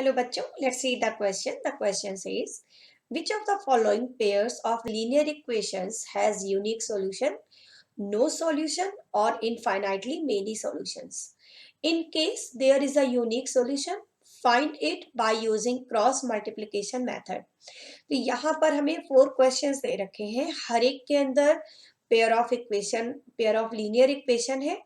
Hello बच्चों, let's read the question. The question says, which of the following pairs of linear equations has unique solution, no solution or infinitely many solutions? In case there is a unique solution, find it by using cross multiplication method. तो यहाँ पर हमें 4 questions दे रखे हैं, हर एक के अंदर pair of linear equation है।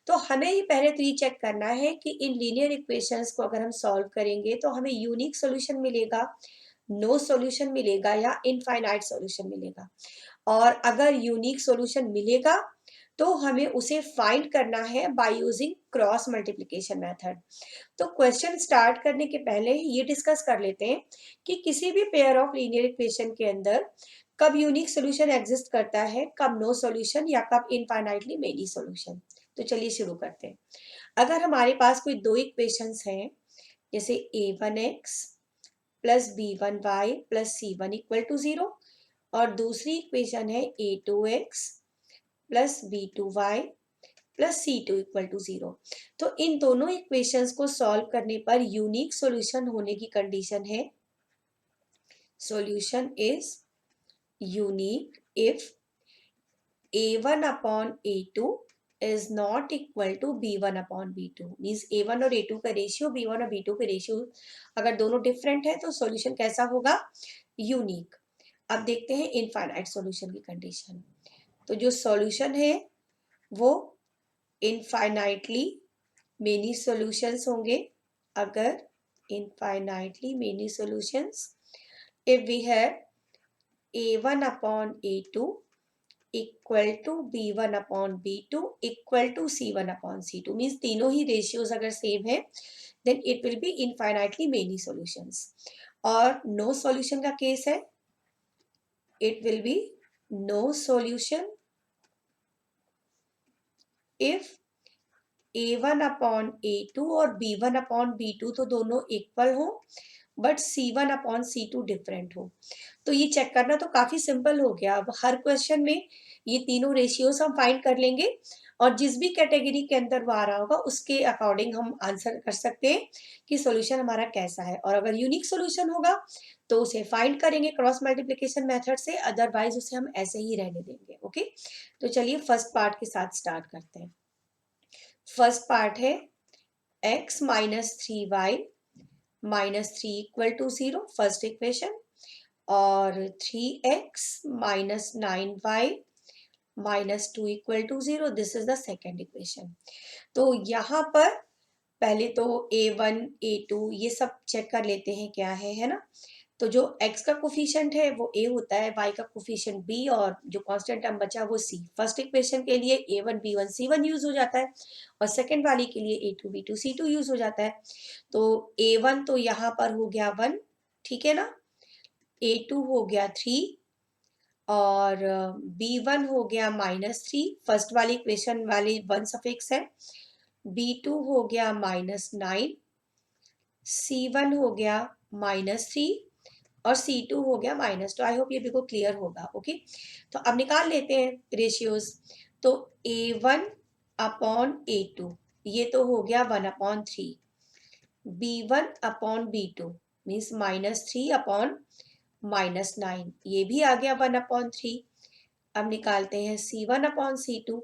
तो हमें ये पहले तो ये चेक करना है कि इन लीनियर इक्वेशंस को अगर हम सॉल्व करेंगे तो हमें यूनिक सॉल्यूशन मिलेगा, नो सॉल्यूशन मिलेगा या इनफाइनाइट सॉल्यूशन मिलेगा। और अगर यूनिक सॉल्यूशन मिलेगा तो हमें उसे फाइंड करना है by using cross multiplication method. तो क्वेश्चन स्टार्ट करने के पहले ये डिस्कस कर लेते हैं कि किसी भी पेयर ऑफ लीनियर इक्वेशन के अंदर कब यूनिक सॉल्यूशन एग्जिस्ट करता है, कब नो सॉल्यूशन या कब इनफाइनाइटली मेनी सॉल्यूशन। तो चलिए शुरू करते हैं। अगर हमारे पास कोई दो इक्वेशंस हैं, जैसे a1x plus b1y plus c1 equal to 0 और दूसरी इक्वेशन है a2x plus b2y plus c2 equal to 0, तो इन दोनों इक्वेशंस को सॉल्व करने पर यूनिक सॉल्यूशन होने की कंडीशन है solution is unique if a1 upon a2 is not equal to b1 upon b2। Means a1 और a2 का रेशियो b1 और b2 के रेशियो अगर दोनों डिफरेंट है तो सॉल्यूशन कैसा होगा, यूनिक। अब देखते हैं इनफाइनाइट सॉल्यूशन की कंडीशन। तो जो सॉल्यूशन है वो इनफाइनाइटली मेनी सॉल्यूशंस होंगे। अगर infinitely many solutions if we have a1 upon a2 equal to b1 upon b2 equal to c1 upon c2, means तीनों ही रेशियोज अगर सेम है then it will be infinitely many solutions. और no solution का case है it will be no solution if a1 upon a2 और b1 upon b2 तो दोनों इक्वल हो but c1 upon c2 different हो। तो ये चेक करना तो काफी सिंपल हो गया। अब हर क्वेश्चन में ये तीनों रेशियोज हम फाइंड कर लेंगे और जिस भी कैटेगरी के अंदर वो आ रहा होगा उसके अकॉर्डिंग हम आंसर कर सकते हैं कि सॉल्यूशन हमारा कैसा है। और अगर यूनिक सॉल्यूशन होगा तो उसे फाइंड करेंगे क्रॉस मल्टीप्लिकेशन मेथड से, अदरवाइज उसे हम ऐसे ही रहने देंगे। ओके, तो चलिए फर्स्ट पार्ट के साथ स्टार्ट करते हैं। फर्स्ट पार्ट है x minus 3y minus 3 equal to 0, first equation. और 3x minus 9y minus 2 equal to 0, this is the second equation. तो यहाँ पर पहले तो a1 a2 ये सब चेक कर लेते हैं क्या है ना। तो जो x का कोफिशिएंट है वो a होता है, y का कोफिशिएंट b और जो कांस्टेंट टर्म बचा वो c। फर्स्ट इक्वेशन के लिए a1 b1 c1 यूज हो जाता है और सेकंड वाली के लिए a2 b2 c2 यूज हो जाता है। तो a1 तो यहाँ पर हो गया 1, ठीक है ना, a2 हो गया 3 और b1 हो गया -3, फर्स्ट वाली इक्वेशन वाली 1 सफिक्स है। b2 हो गया -9, c1 हो गया -3 और c2 हो गया -2। आई होप ये बिल्कुल क्लियर होगा। ओके, तो अब निकाल लेते हैं रेशियोज। तो a1 अपॉन a2 ये तो हो गया 1/3, b1 upon b2 means -3 upon -9 ये भी आ गया 1/3। अब निकालते हैं c1 अपॉन c2,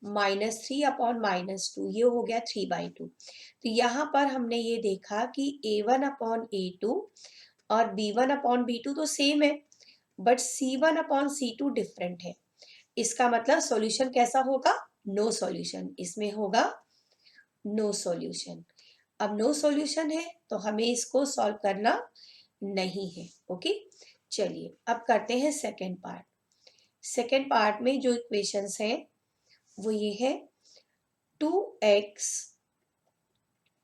-3 अपॉन -2 ये हो गया 3/2। तो यहाँ पर हमने ये देखा कि a1 अपॉन a2 और b1 अपॉन b2 तो सेम है but c1 upon c2 different है। इसका मतलब सॉल्यूशन कैसा होगा, नो सॉल्यूशन। इसमें होगा नो सॉल्यूशन। अब नो सॉल्यूशन है तो हमें इसको सॉल्व करना नहीं है। ओके, चलिए अब करते हैं सेकेंड पार्ट। सेकेंड पार्ट में जो इक्वेशंस हैं वो ये है 2x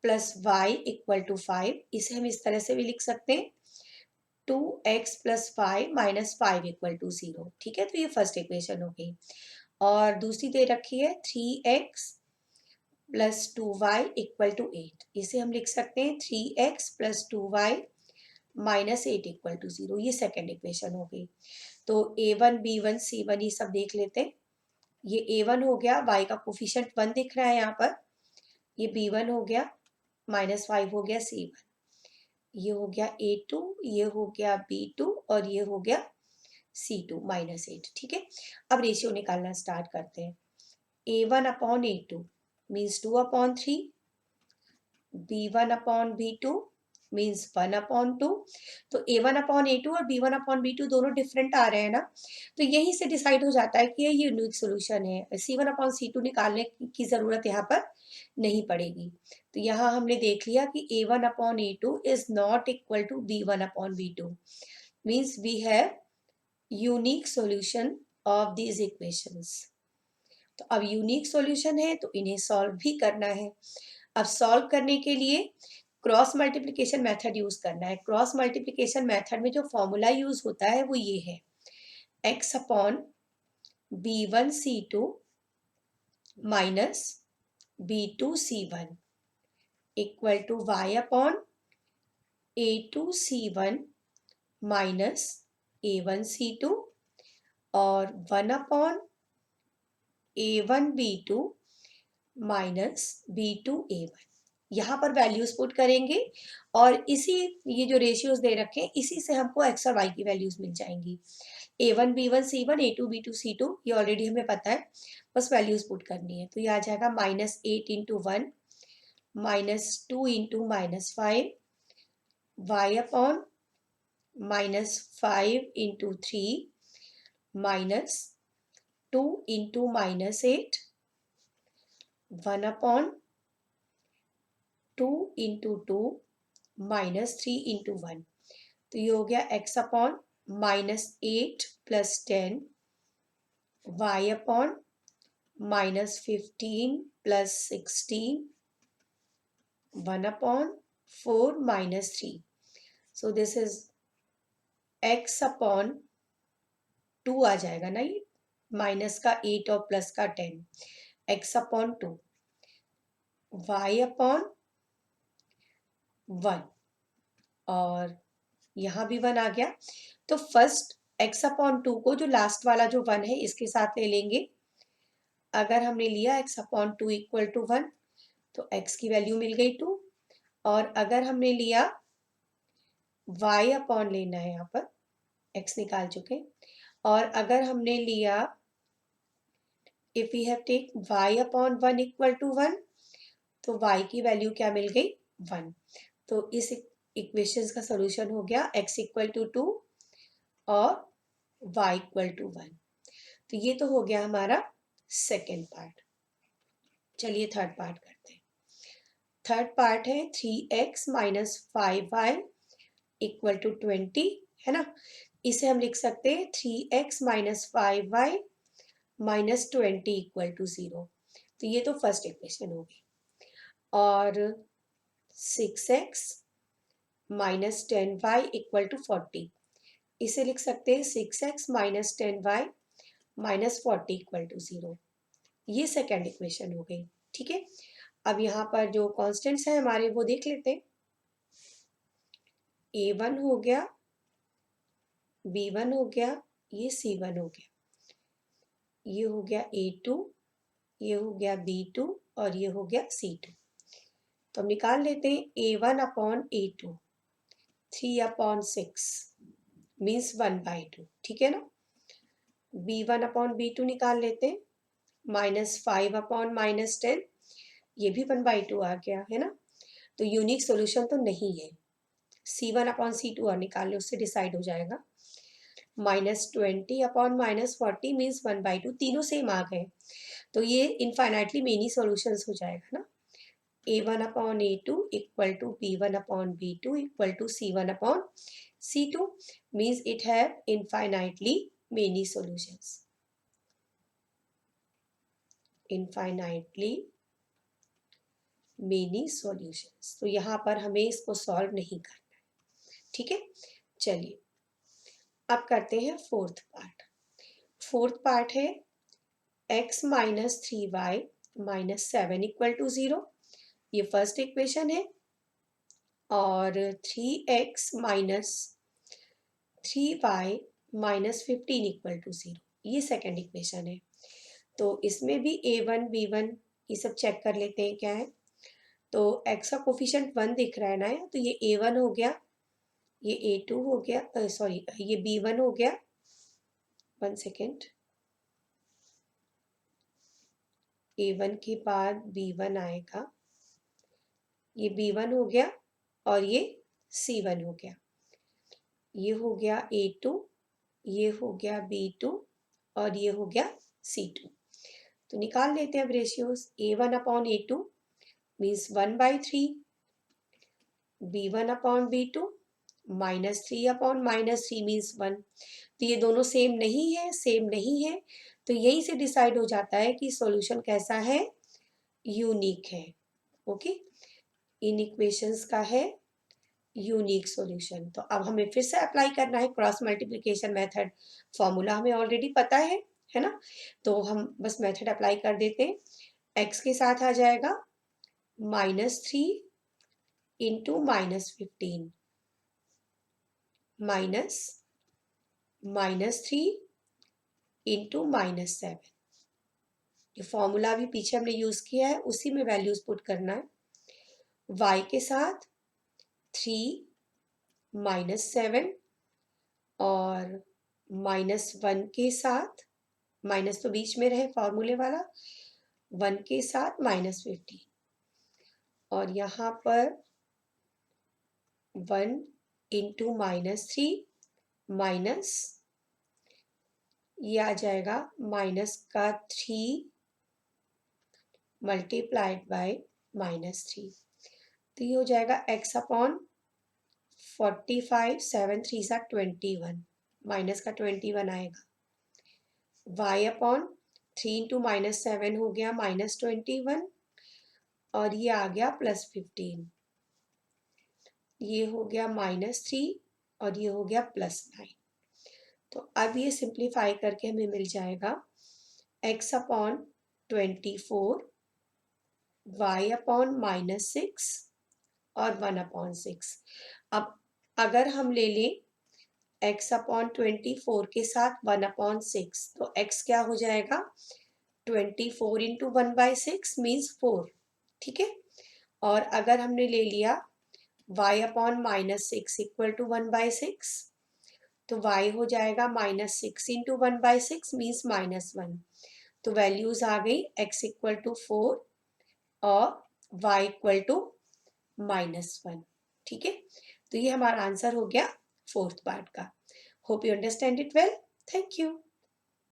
plus Y equal to 5, इसे हम इस तरह से भी लिख सकते हैं 2x plus y minus 5 equal to 0। ठीक है, तो ये फर्स्ट इक्वेशन हो गई। और दूसरी दे रखी है 3x plus 2y equal to 8, इसे हम लिख सकते हैं 3x plus 2y minus 8 equal to 0, ये सेकेंड इक्वेशन हो गई। तो a1 b1 c1 ये सब देख लेते हैं। ये a1 हो गया, y का कोफिशिएंट 1 दिख रहा है यहाँ पर, ये b1 हो गया, -5 हो गया c1। ये हो गया A2, ये हो गया B2 और ये हो गया C2 -8। ठीक है, अब रेशियो निकालना स्टार्ट करते हैं। A1/A2 means 2/3, B1/B2 means 1/2। तो A1/A2 और B1/B2 दोनों डिफरेंट आ रहे हैं ना, तो यहीं से डिसाइड हो जाता है कि ये यूनिक सोल्यूशन है। C1/C2 निकालने की ज़रूरत यहाँ पर नहीं पड़ेगी। तो यहाँ हमने देख लिया कि A1/A2 is not equal to B1/B2 means we have unique solution of these equations. तो अब यूनिक सॉल्यूशन है तो इन्हें सॉल्व भी करना है। अब सॉल्व करने के लिए क्रॉस मल्टीप्लिकेशन मेथड यूज करना है। क्रॉस मल्टीप्लिकेशन मेथड में जो फॉर्मूला यूज होता है वो ये है, x/b1c2 minus b2c1 equal to y/a2c1 minus a1c2 और 1/a1b2 माइनस b2a1। यहाँ पर वैल्यूज पुट करेंगे और इसी ये जो रेशियोज दे रखे हैं इसी से हमको एक्स और वाई की वैल्यूज मिल जाएंगी। A1 B1 C1 A2 B2 C2 ये ऑलरेडी हमें पता है, बस वैल्यूज पुट करनी है। तो ये आ जाएगा -8 into 1 -2 into -5 y/-5 into 3 -2 into -8 1/2 into 2 -3 into 1। तो ये हो गया x/-8 + 10 y/-15 + 16 1/4 -3। So this is x/2 आ जाएगा ना, ये माइनस का 8 और प्लस का 10, x/2 y/1 और यहाँ भी 1 आ गया। तो फर्स्ट x/2 को जो लास्ट वाला जो 1 है इसके साथ ले लेंगे। अगर हमने लिया x/2 इक्वल टू 1 तो x की वैल्यू मिल गई 2, और अगर हमने लिया y/ लेना है, यहाँ पर x निकाल चुके, और अगर हमने लिया if we have take y/1 equal to 1 तो y की वैल्यू क्या मिल गई 1। तो इस इक्वेशंस का सॉल्यूशन हो गया x इक्वल टू 2 और y इक्वल टू 1। तो ये तो हो गया हमारा सेकेंड पार्ट। चलिए थर्ड पार्ट करते हैं। थर्ड पार्ट है 3x - 5y इक्वल टू 20, है ना। इसे हम लिख सकते हैं 3x - 5y - 20 इक्वल टू 0। तो ये तो फर्स्ट इक्वेशन होगी। और 6x - 10y इक्वल टू 40, इसे लिख सकते हैं 6x - 10y - 40 इक्वल टू 0। ये सेकेंड इक्वेशन हो गई। ठीक है, अब यहाँ पर जो कॉन्स्टेंट्स हैं हमारे वो देख लेते हैं। A1 हो गया, B1 हो गया, ये C1 हो गया, ये हो गया A2, ये हो गया B2 और ये हो गया C2। तो हम निकाल लेते हैं A1/A2 3/6 मीन्स 1/2। ठीक है ना। B1/B2 निकाल लेते हैं -5/-10, ये भी 1/2 आ गया, है ना। तो यूनिक सॉल्यूशन तो नहीं है। C1/C2 और निकाल ले, उससे डिसाइड हो जाएगा। -20/-40 मीन्स 1/2, तीनों सेम आ गए। तो ये इनफाइनाइटली मेनी सॉल्यूशंस हो जाएगा ना। A1/A2 equal to B1/B2 equal to C1/C2 means it have infinitely many solutions. Infinitely many solutions. तो यहाँ पर हमें इसको सॉल्व नहीं करना है। ठीक है, चलिए अब करते हैं फोर्थ पार्ट। फोर्थ पार्ट है x - 3y - 7 इक्वल टू 0, ये फर्स्ट इक्वेशन है। और 3x - 3y - 15 इक्वल टू 0, ये सेकेंड इक्वेशन है। तो इसमें भी A1 B1 ये सब चेक कर लेते हैं क्या है। तो x का कोफिशिएंट 1 दिख रहा है ना, तो ये a1 हो गया, ये a2 हो गया, सॉरी ये b1 हो गया, 1 सेकेंड, a1 के बाद b1 आएगा, ये b1 हो गया और ये c1 हो गया, ये हो गया a2, ये हो गया b2 और ये हो गया c2। तो निकाल लेते हैं अब ratios. a1 upon a2 means 1/3, b1 upon b2 -3 upon -3 means 1। तो ये दोनों सेम नहीं है, सेम नहीं है, तो यहीं से डिसाइड हो जाता है कि सॉल्यूशन कैसा है, यूनिक है। ओके, इन इक्वेशंस का है यूनिक सॉल्यूशन। तो अब हमें फिर से अप्लाई करना है क्रॉस मल्टीप्लिकेशन मेथड। फॉर्मूला हमें ऑलरेडी पता है ना, तो हम बस मेथड अप्लाई कर देते हैं। x के साथ आ जाएगा -3 इंटू -15 -3 इंटू -7। जो फॉर्मूला भी पीछे हमने यूज किया है उसी में वैल्यूज पुट करना है। y के साथ 3 -7 और -1 के साथ, माइनस तो बीच में रहे फॉर्मूले वाला, 1 के साथ -15 और यहाँ पर 1 इंटू -3 माइनस, ये आ जाएगा माइनस का 3 मल्टीप्लाइड बाय -3। तो ये हो जाएगा x अपॉन 45, 7 3 सा 21, माइनस का 21 आएगा, y अपॉन 3 इंटू -7 हो गया -21 और ये आ गया +15, ये हो गया -3 और ये हो गया +9। तो अब ये सिंप्लीफाई करके हमें मिल जाएगा x अपॉन 24, y अपॉन -6 और 1 अपॉन 6। अब अगर हम ले लें x अपॉन 24 के साथ 1 अपॉन 6, तो x क्या हो जाएगा, 24 इंटू 1/6 मीन्स 4, ठीक है। और अगर हमने ले लिया y अपॉन -6 इक्वल टू 1/6, तो y हो जाएगा -6 इंटू 1/6 मीन्स -1। तो वैल्यूज आ गई x इक्वल टू 4 और y इक्वल टू -1, ठीक है। तो ये हमारा आंसर हो गया 4th पार्ट का। Hope you understand it well. Thank you.